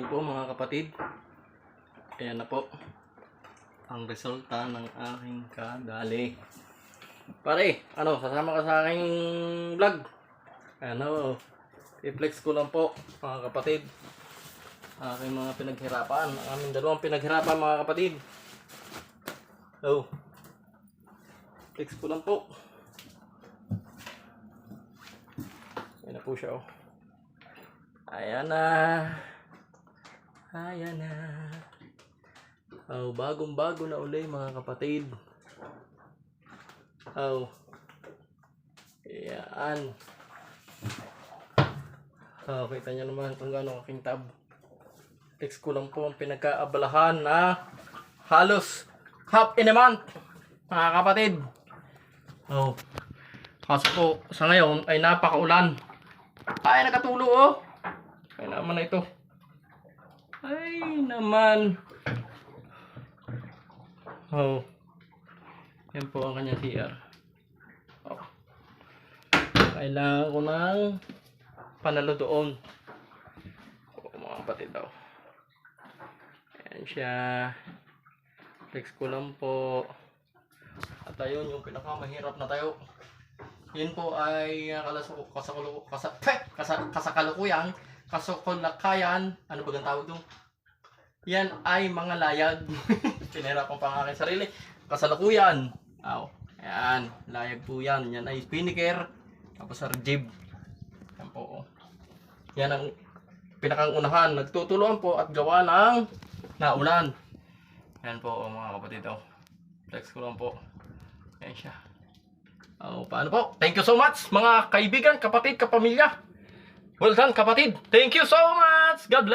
morning po mga kapatid. Ayan na po ang resulta ng aking kadali. Pare, sasama ka sa aking vlog. I-flex ko lang po mga kapatid aking mga pinaghirapan, ang aming dalawang pinaghirapan mga kapatid. Flex ko lang po. Ayan na po siya Ayan na. Ayan na. Bagong-bago na uli mga kapatid. Ayan. Kita nyo naman kung gaano aking tab. Flex ko lang po ang pinagkaabalahan na halos half in a month mga kapatid. Kaso po sa ngayon ay napakaulan. Ay, nakatulo Ay naman na ito. Ay naman. Yan po ang kanyang CR. Kailangan ko ng panalo doon. Mga kapatid Ayan siya. Flex ko lang po. At ayun yung pinakamahirap na tayo. Yun po ay kasakalakayan. Ano ba ang tawag doon? Yan ay mga layag. Pinahirapan pa ang aking sarili. Kasalukuyan. Ayan, layag po yan. Yan ay spinnaker. Tapos arjib. Yan po. Yan ang pinakang unahan. Nagtutulungan po at gawa ng naulan. Yan po mga kapatid Flex ko lang po. Ayan siya. Paano po? Thank you so much mga kaibigan, kapatid, kapamilya. Well done kapatid. Thank you so much. God bless.